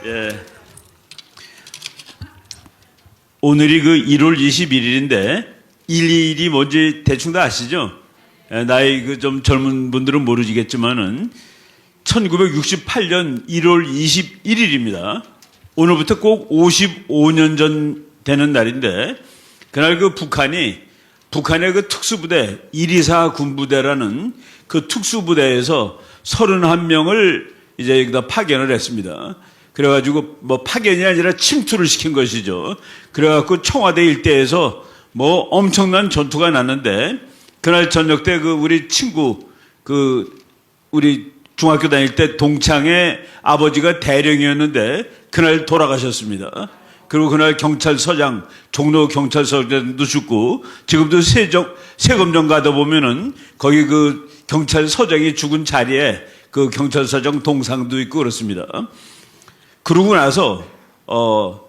예. 오늘이 그 1월 21일인데 121이 뭔지 대충 다 아시죠? 예, 나이 그 좀 젊은 분들은 모르시겠지만은 1968년 1월 21일입니다. 오늘부터 꼭 55년 전 되는 날인데 그날 그 북한의 그 특수부대 124 군부대라는 그 특수부대에서 31명을 이제 여기다 파견을 했습니다. 그래가지고 뭐 파견이 아니라 침투를 시킨 것이죠. 그래갖고 청와대 일대에서 뭐 엄청난 전투가 났는데 그날 저녁 때 그 우리 친구 우리 중학교 다닐 때 동창의 아버지가 대령이었는데 그날 돌아가셨습니다. 그리고 그날 경찰서장, 종로 경찰서장도 죽고 지금도 세검정 가다 보면은 거기 그 경찰서장이 죽은 자리에 그 경찰서장 동상도 있고 그렇습니다. 그러고 나서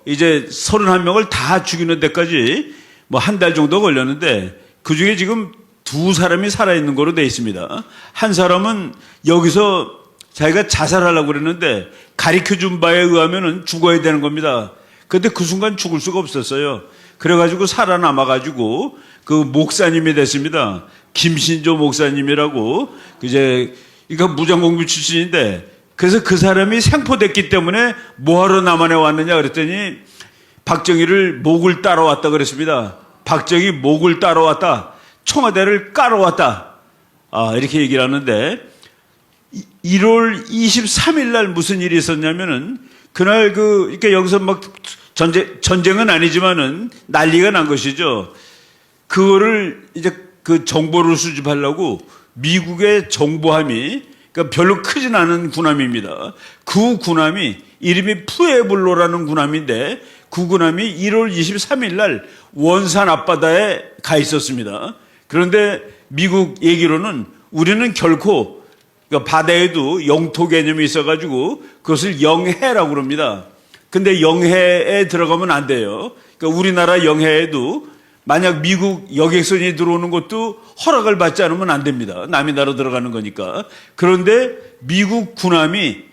이제 31명을 다 죽이는 데까지 뭐 한 달 정도 걸렸는데 그중에 지금 두 사람이 살아있는 거로 돼 있습니다. 한 사람은 여기서 자기가 자살하려고 그랬는데 가르쳐준 바에 의하면은 죽어야 되는 겁니다. 근데 그 순간 죽을 수가 없었어요. 그래가지고 살아남아가지고 그 목사님이 됐습니다. 김신조 목사님이라고 그러니까 무장공비 출신인데 그래서 그 사람이 생포됐기 때문에 뭐하러 남한에 왔느냐 그랬더니 박정희를 목을 따라왔다 그랬습니다. 박정희 목을 따라왔다. 청와대를 깔아왔다. 이렇게 얘기를 하는데 1월 23일 날 무슨 일이 있었냐면은 그날 이렇게 여기서 막 전쟁은 아니지만은 난리가 난 것이죠. 그거를 이제 그 정보를 수집하려고 미국의 정보함이 그러니까 별로 크진 않은 군함입니다. 그 군함이 이름이 푸에블로라는 군함인데 그 군함이 1월 23일 날 원산 앞바다에 가 있었습니다. 그런데 미국 얘기로는 우리는 결코 그러니까 바다에도 영토 개념이 있어가지고 그것을 영해라고 그럽니다. 근데 영해에 들어가면 안 돼요. 그러니까 우리나라 영해에도 만약 미국 여객선이 들어오는 것도 허락을 받지 않으면 안 됩니다. 남의 나라 들어가는 거니까. 그런데 미국 군함이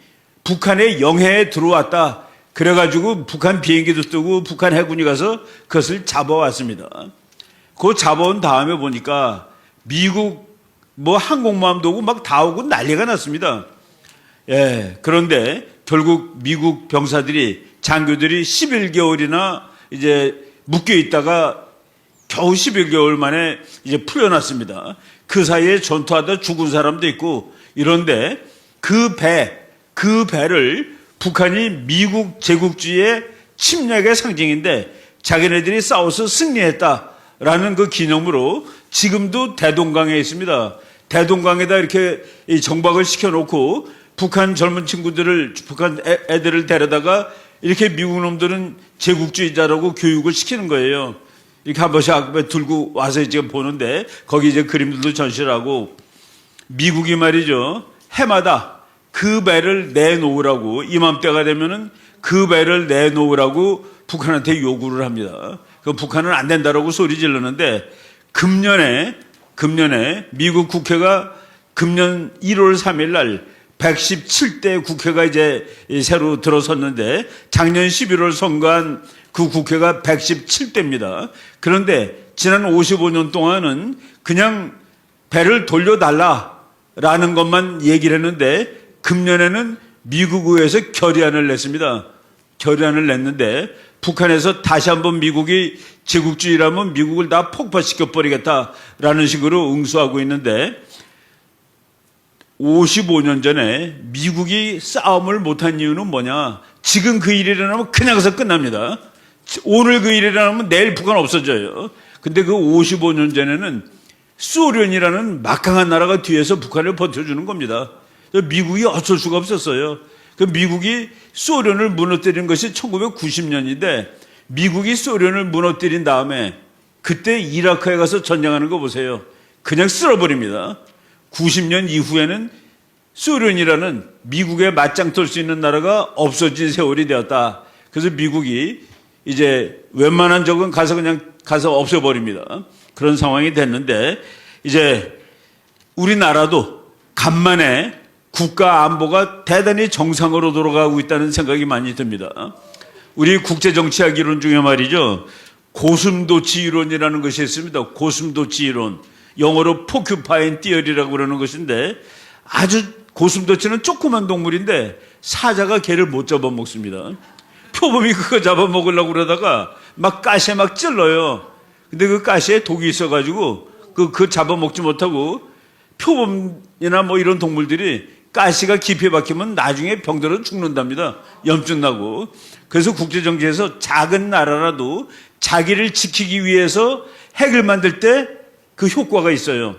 북한의 영해에 들어왔다. 그래가지고 북한 비행기도 뜨고 북한 해군이 가서 그것을 잡아왔습니다. 그거 잡아온 다음에 보니까 미국 뭐 항공모함도 오고 막 다 오고 난리가 났습니다. 예. 그런데 결국 미국 병사들이 장교들이 11개월이나 이제 묶여 있다가 겨우 11개월 만에 이제 풀려났습니다. 그 사이에 전투하다 죽은 사람도 있고 이런데 그 배를 북한이 미국 제국주의의 침략의 상징인데 자기네들이 싸워서 승리했다라는 그 기념으로 지금도 대동강에 있습니다. 대동강에다 이렇게 정박을 시켜놓고 북한 젊은 친구들을, 북한 애들을 데려다가 이렇게 미국 놈들은 제국주의자라고 교육을 시키는 거예요. 이렇게 한 번씩 앞에 들고 와서 지금 보는데 거기 이제 그림들도 전시를 하고 미국이 말이죠. 해마다 그 배를 내놓으라고 이맘때가 되면은 그 배를 내놓으라고 북한한테 요구를 합니다. 그 북한은 안 된다라고 소리 지르는데 금년에 미국 국회가 금년 1월 3일 날 117대 국회가 이제 새로 들어섰는데 작년 11월 선거한 그 국회가 117대입니다. 그런데 지난 55년 동안은 그냥 배를 돌려달라라는 것만 얘기를 했는데 금년에는 미국 의회에서 결의안을 냈습니다. 결의안을 냈는데 북한에서 다시 한번 미국이 제국주의라면 미국을 다 폭파시켜 버리겠다라는 식으로 응수하고 있는데 55년 전에 미국이 싸움을 못한 이유는 뭐냐? 지금 그 일이 일어나면 그냥 가서 끝납니다. 오늘 그 일이 일어나면 내일 북한 없어져요. 근데 그 55년 전에는 소련이라는 막강한 나라가 뒤에서 북한을 버텨주는 겁니다. 미국이 어쩔 수가 없었어요. 그 미국이 소련을 무너뜨린 것이 1990년인데 미국이 소련을 무너뜨린 다음에 그때 이라크에 가서 전쟁하는 거 보세요. 그냥 쓸어버립니다. 90년 이후에는 소련이라는 미국에 맞짱 뜰 수 있는 나라가 없어진 세월이 되었다. 그래서 미국이 이제 웬만한 적은 그냥 가서 없애버립니다. 그런 상황이 됐는데 이제 우리나라도 간만에 국가 안보가 대단히 정상으로 돌아가고 있다는 생각이 많이 듭니다. 우리 국제정치학 이론 중에 말이죠. 고슴도치 이론이라는 것이 있습니다. 고슴도치 이론. 영어로 포큐파인 띠어리라고 그러는 것인데 아주 고슴도치는 조그만 동물인데 사자가 개를 못 잡아먹습니다. 표범이 그거 잡아먹으려고 그러다가 막 가시에 막 찔러요. 근데 그 가시에 독이 있어가지고 그 잡아먹지 못하고 표범이나 뭐 이런 동물들이 가시가 깊이 박히면 나중에 병들어 죽는답니다. 염증 나고. 그래서 국제정치에서 작은 나라라도 자기를 지키기 위해서 핵을 만들 때 그 효과가 있어요.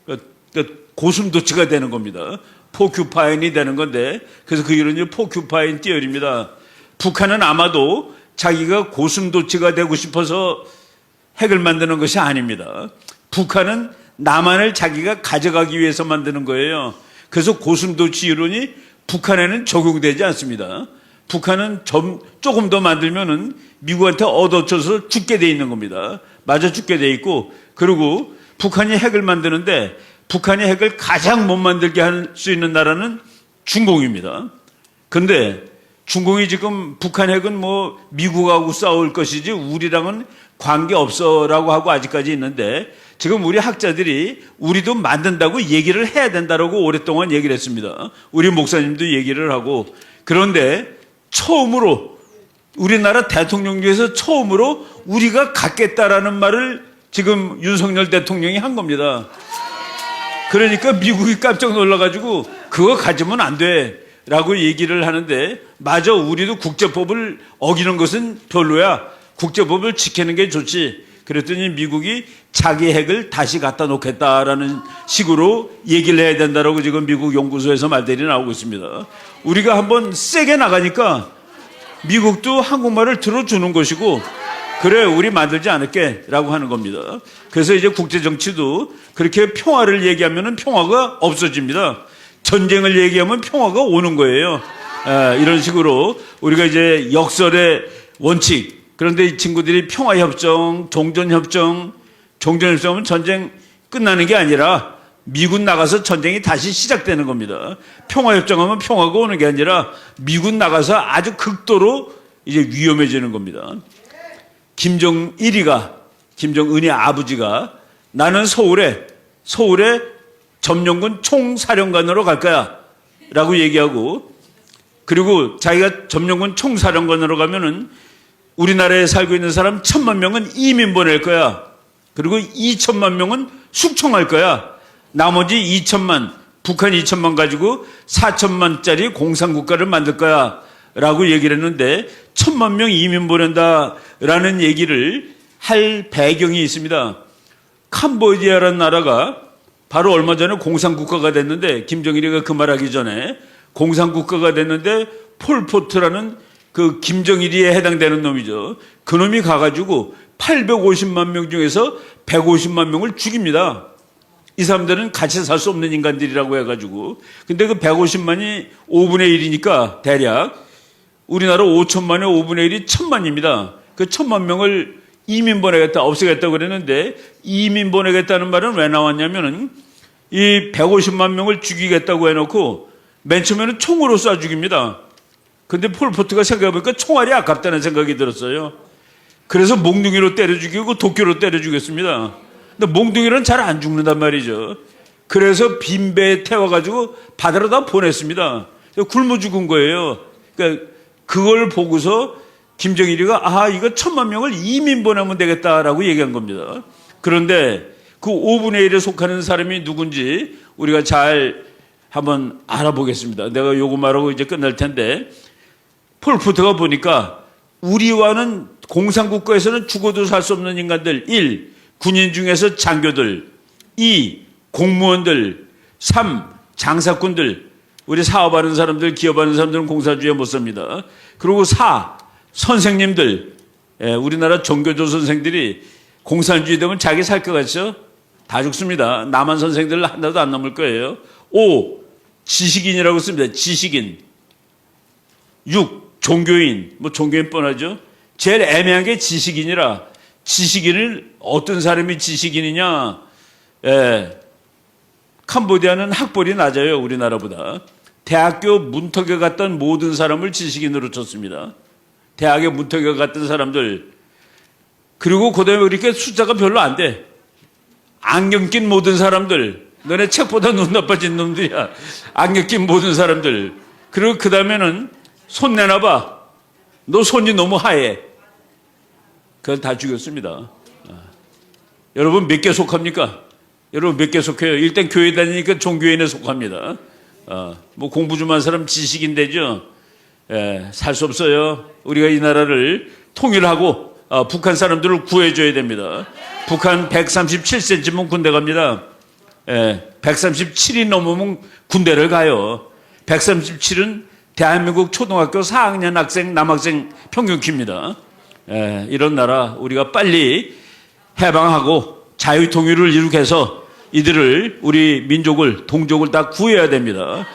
그러니까 고슴도치가 되는 겁니다. 포큐파인이 되는 건데 그래서 그 이론이 포큐파인 띠어리입니다. 북한은 아마도 자기가 고슴도치가 되고 싶어서 핵을 만드는 것이 아닙니다. 북한은 남한을 자기가 가져가기 위해서 만드는 거예요. 그래서 고슴도치 이론이 북한에는 적용되지 않습니다. 북한은 조금 더 만들면은 미국한테 얻어쳐서 죽게 돼 있는 겁니다. 맞아 죽게 돼 있고, 그리고 북한이 핵을 만드는데 북한이 핵을 가장 못 만들게 할 수 있는 나라는 중공입니다. 그런데 중공이 지금 북한 핵은 뭐 미국하고 싸울 것이지 우리랑은 관계 없어라고 하고 아직까지 있는데 지금 우리 학자들이 우리도 만든다고 얘기를 해야 된다라고 오랫동안 얘기를 했습니다. 우리 목사님도 얘기를 하고. 그런데 처음으로 우리나라 대통령 중에서 처음으로 우리가 갖겠다라는 말을 지금 윤석열 대통령이 한 겁니다. 그러니까 미국이 깜짝 놀라가지고 그거 가지면 안 돼 라고 얘기를 하는데, 맞아, 우리도 국제법을 어기는 것은 별로야. 국제법을 지키는 게 좋지. 그랬더니 미국이 자기 핵을 다시 갖다 놓겠다라는 식으로 얘기를 해야 된다라고 지금 미국 연구소에서 말들이 나오고 있습니다. 우리가 한번 세게 나가니까 미국도 한국말을 들어주는 것이고, 그래 우리 만들지 않을게 라고 하는 겁니다. 그래서 이제 국제정치도 그렇게 평화를 얘기하면 평화가 없어집니다. 전쟁을 얘기하면 평화가 오는 거예요. 이런 식으로 우리가 이제 역설의 원칙, 그런데 이 친구들이 평화협정, 종전협정은 전쟁 끝나는 게 아니라 미군 나가서 전쟁이 다시 시작되는 겁니다. 평화협정하면 평화가 오는 게 아니라 미군 나가서 아주 극도로 이제 위험해지는 겁니다. 김정은의 아버지가 나는 서울에 점령군 총사령관으로 갈 거야 라고 얘기하고, 그리고 자기가 점령군 총사령관으로 가면은 우리나라에 살고 있는 사람 1,000만 명은 이민 보낼 거야. 그리고 2천만 명은 숙청할 거야. 나머지 2천만, 북한 2천만 가지고 4천만짜리 공산국가를 만들 거야 라고 얘기를 했는데, 1,000만 명 이민 보낸다라는 얘기를 할 배경이 있습니다. 캄보디아라는 나라가 바로 얼마 전에 공산국가가 됐는데, 김정일이가 그 말하기 전에 공산국가가 됐는데, 폴포트라는 그 김정일이에 해당되는 놈이죠. 그 놈이 가가지고 850만 명 중에서 150만 명을 죽입니다. 이 사람들은 같이 살 수 없는 인간들이라고 해가지고. 근데 그 150만이 5분의 1이니까 대략 우리나라 5천만의 5분의 1이 1,000만입니다. 그 1,000만 명을 이민 보내겠다, 없애겠다고 그랬는데, 이민 보내겠다는 말은 왜 나왔냐면은 이 150만 명을 죽이겠다고 해놓고 맨 처음에는 총으로 쏴 죽입니다. 근데 폴포트가 생각해보니까 총알이 아깝다는 생각이 들었어요. 그래서 몽둥이로 때려 죽이고 도끼로 때려 죽였습니다. 근데 몽둥이로는 잘 안 죽는단 말이죠. 그래서 빈배에 태워가지고 바다로 다 보냈습니다. 굶어 죽은 거예요. 그러니까 그걸 보고서 김정일이가 이거 1,000만 명을 이민 보내면 되겠다라고 얘기한 겁니다. 그런데 그 5분의 1에 속하는 사람이 누군지 우리가 잘 한번 알아보겠습니다. 내가 요거 말하고 이제 끝날 텐데, 폴포트가 보니까 우리와는 공산국가에서는 죽어도 살 수 없는 인간들, 1. 군인 중에서 장교들, 2. 공무원들, 3. 장사꾼들, 우리 사업하는 사람들, 기업하는 사람들은 공사주의에 못 삽니다. 그리고 4. 선생님들, 우리나라 종교조 선생들이 공산주의 되면 자기 살 것 같죠? 다 죽습니다. 남한 선생들 하나도 안 남을 거예요. 5. 지식인이라고 씁니다. 지식인. 6. 종교인. 뭐 종교인 뻔하죠? 제일 애매한 게 지식인이라. 지식인을 어떤 사람이 지식인이냐? 캄보디아는 학벌이 낮아요, 우리나라보다. 대학교 문턱에 갔던 모든 사람을 지식인으로 쳤습니다. 대학에 문턱에 갔던 사람들. 그리고 그다음에 그렇게 숫자가 별로 안 돼. 안경 낀 모든 사람들. 너네 책보다 눈 나빠진 놈들이야. 안경 낀 모든 사람들. 그리고 그다음에는 손 내놔봐. 너 손이 너무 하얘. 그걸 다 죽였습니다. 여러분 몇 개 속합니까? 여러분 몇 개 속해요? 일단 교회 다니니까 종교인에 속합니다. 뭐 공부 좀 한 사람 지식인 되죠? 살 수 없어요. 우리가 이 나라를 통일하고 북한 사람들을 구해줘야 됩니다. 북한 137cm면 군대 갑니다. 137이 넘으면 군대를 가요. 137은 대한민국 초등학교 4학년 학생, 남학생 평균 키입니다. 이런 나라 우리가 빨리 해방하고 자유통일을 이룩해서 이들을 우리 민족을 동족을 다 구해야 됩니다.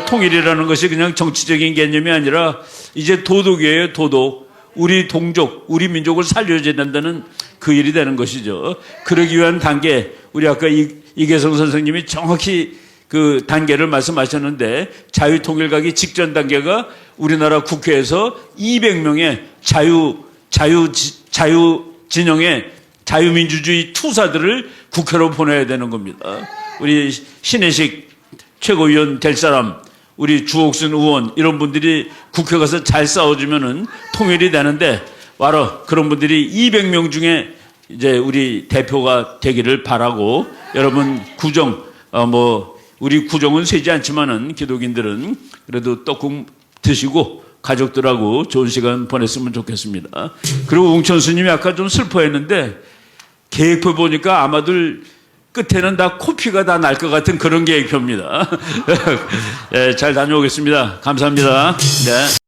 통일이라는 것이 그냥 정치적인 개념이 아니라 이제 도덕이에요. 도덕. 우리 동족, 우리 민족을 살려줘야 된다는 그 일이 되는 것이죠. 그러기 위한 단계, 우리 아까 이계성 선생님이 정확히 그 단계를 말씀하셨는데 자유통일 가기 직전 단계가 우리나라 국회에서 200명의 자유진영의 자유민주주의 투사들을 국회로 보내야 되는 겁니다. 우리 신혜식 최고위원 될 사람, 우리 주옥순 의원 이런 분들이 국회 가서 잘 싸워주면은 통일이 되는데 바로 그런 분들이 200명 중에 이제 우리 대표가 되기를 바라고 여러분 구정 우리 구정은 세지 않지만은 기독인들은 그래도 떡국 드시고 가족들하고 좋은 시간 보냈으면 좋겠습니다. 그리고 웅천수님이 아까 좀 슬퍼했는데 계획표 보니까 아마들 끝에는 다 코피가 다 날 것 같은 그런 계획표입니다. 잘 다녀오겠습니다. 감사합니다. 네.